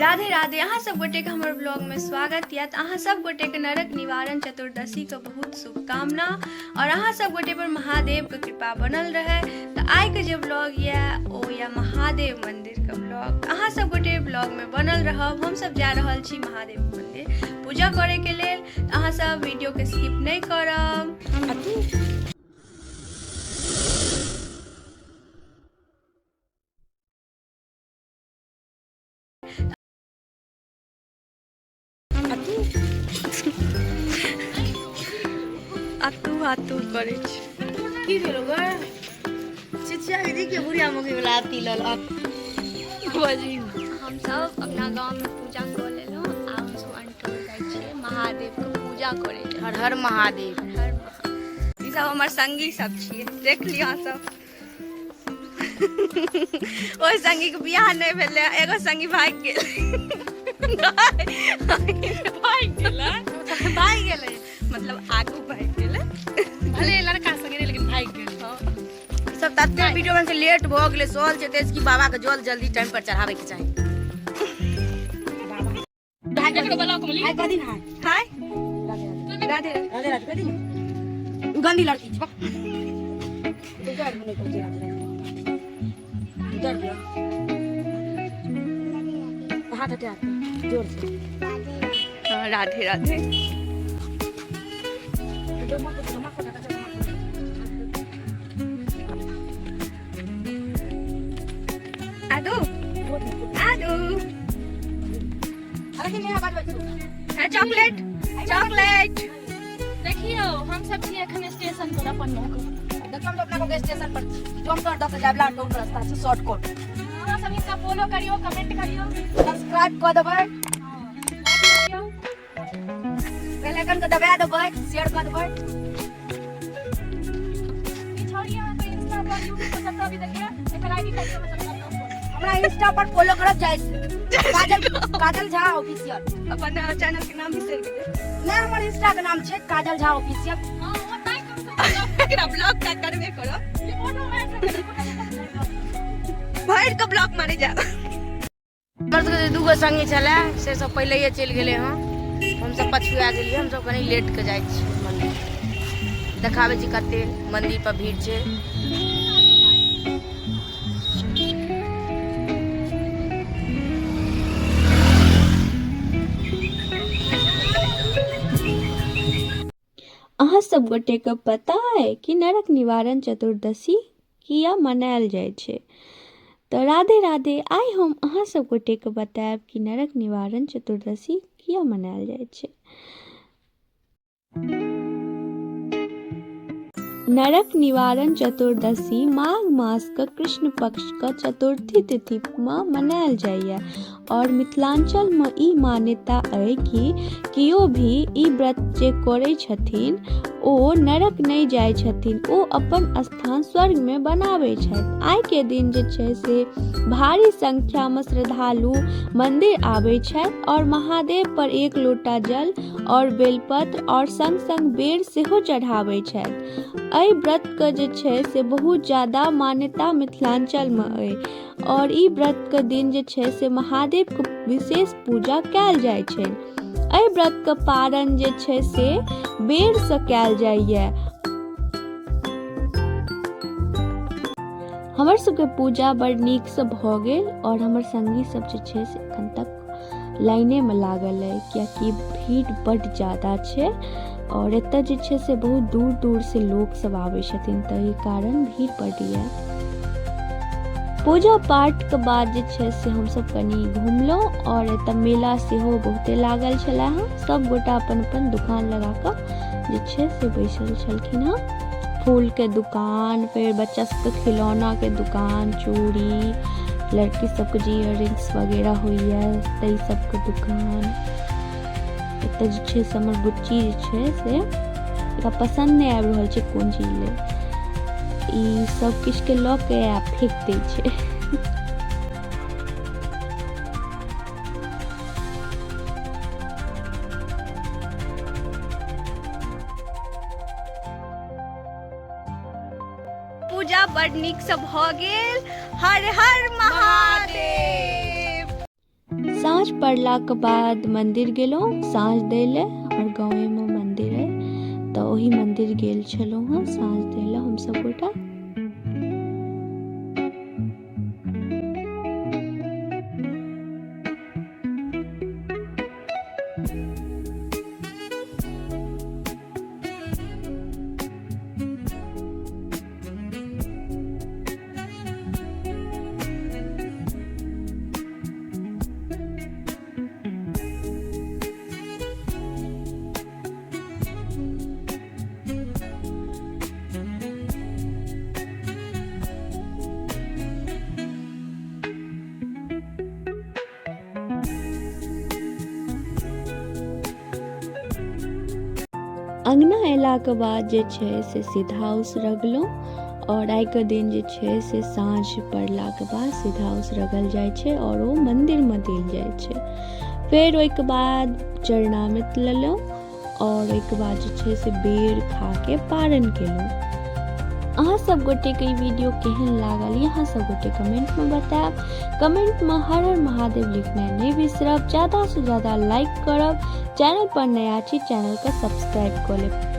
राधे राधे। अहाँ सब गोटे के हमर ब्लॉग में स्वागत या। अहाँ सब गोटे के नरक निवारण चतुर्दशी के बहुत शुभकामना और अहाँ सब गोटे पर महादेव के कृपा बनल रहे। तो आई के जो ब्लॉग या महादेव मंदिर के ब्लॉग अहाँ सब गोटे ब्लॉग में बनल रहब। हम सब जा रहल छी महादेव मंदिर पूजा करे के लेल। अहाँ सब वीडियो के स्किप नहीं करब। आतू करे की भेलो ग चिचिया दीदी के बुढ़िया मुखी वाला आती लल बजी। हम सब अपना गांव में पूजा कर लेलो। आ हम सब अंटल जाय छियै महादेव के पूजा करे। हर हर महादेव। हर महादेव। ई सब हमर संगी सब छियै, देख लियो अहाँ सब। ओइ संगी के बियाह नहीं भेले, एगो संगी भाग गेल। भाग गेले मतलब आगू भाग गेले। भले लड़का संगे रहे लेकिन भाग गेल। सब तत्ते वीडियो में से लेट भ गेले। सोल छै तेज की बाबा के जल जल्दी टाइम पर चढ़ावे के चाही। भाग के ब्लॉक में हाय कदी हाय हाय राधे राधे राधे कदी गंदी लड़की छ। तू कर मने कर राधे इधर दिया हाथ हटा जोर से। हां राधे राधे। आदू आदू चॉकलेट चॉकलेट। देखियो हम सब छी एखन स्टेशन पर अपन नौकर। देखम तो अपना को स्टेशन पर जॉन कर 10 जाबला टोल रास्ता से शॉर्टकट। हमरा सब इनका फॉलो करियो, कमेंट करियो, सब्सक्राइब कर देबै, लाइक करियो, बेल आइकन के दबा देबै, शेयर कर देबै। ई छोड़िए हम इंस्टा पर यूट्यूब पर सब भी देखिए। एकर आईडी करियो मतलब हमरा इंस्टा पर फॉलो करब जाय काजल झा ऑफिशियल। अपन चैनल के नाम भी शेयर कर दे। ना हमर इंस्टा के नाम छै काजल झा ऑफिशियल। हां वो टाइप करो। एकरा ब्लॉग का करबे करो। ये फोटो में भर के ब्लॉग मारे जा। हमर सबके दूगो संगी छले से सब पहिले ही चलि गेले हँ। हम सब पछुआ गेलिए। हम सब कनी लेट के जाइ छी मंदिर। देखावे छी कते मंदिर पर भीड़ छै। अहाँ सब गोटे के पता है कि नरक निवारण चतुर्दशी किया मनायल जाय छै। तो राधे राधे। आई हम अहाँ सब गोटे के बतायब कि नरक निवारण चतुर्दशी किया मनायल जाय छै। नरक निवारण चतुर्दशी माघ मास के कृष्ण पक्ष के चतुर्थी तिथि में मनायल जाइए और मिथिलांचल में ई मान्यता है कि कियो भी ई व्रत जे करे छथिन ओ नरक नहीं जाय छथिन, ओ अपन स्थान स्वर्ग में बनावे छथि। आइ के दिन जे छै से भारी संख्या में श्रद्धालु मंदिर आवे छथि और महादेव पर एक लोटा जल और बेलपत्र और संग संग बेर सेहो चढ़ावे छथि। एहि व्रत के जे छै से बहुत ज्यादा मान्यता मिथिलांचल में है और ई व्रत के दिन जे छै से महादेव के विशेष पूजा कैल जाय छै। एहि व्रत के पारण जे छै से बेर से कैल जाइए। हमर सबके पूजा बड़ नीक से भ गेल और हमर संगी सब जे छै से एखन तक लाइने में लागल है कियाकि भीड़ बड़ ज्यादा छै और एतऽ जे छै से बहुत दूर दूर से लोग सब आवे छथिन तहि कारण भीड़ बढ़िया। पूजा पाठ के बाद जे छै से हम सब कनी घुमलहुँ और एतऽ मेला सेहो बहुते लागल छलै हँ। सब गोटा अपन अपन दुकान लगा कऽ जे छै से बैसल छलखिन हँ। फूल के दुकान, फिर बच्चा सबके खिलौना के दुकान, चूड़ी, लड़की सबके जे इयररिंग्स वगैरह होइए ताहि सबके दुकान। एतऽ जे छै से हमर बुच्ची जे छै से एकरा पसंद नहीं आबि रहल छै कोन चीज ले। ई सब किछ के लऽ के आ फेंक दै छै। पूजा बड़ नीक से भ गेल। हर हर महादेव। साँझ पड़लाक बाद मंदिर गेलहुँ साँझ दै ले, और गाँवेमे मंदिर है तऽ ओही मंदिर गेल छलहुँ हँ साँझ दै ले हम सब गोटा। अंगना अयलाके बाद जे छै से सीधा उसरगलहुँ, और आइके दिन जे छै से साँझ पड़लाके बाद सीधा उसरगल जाइ छै और ओ मन्दिरमे देल जाइ छै। फेर ओहिके बाद चरणामृत लेलहुँ और ओहिके बाद जे छै से बेर खा के पारण केलहुँ। अहाँ सब गोटे के ई वीडियो केहन लागल यहाँ सब गोटे कमेंट में बताएब। कमेंट में हर हर महादेव लिखनाइ नहीं बिसरब। ज़्यादा से ज़्यादा लाइक करब। चैनल पर नया छी चैनल के सब्सक्राइब कर लेब।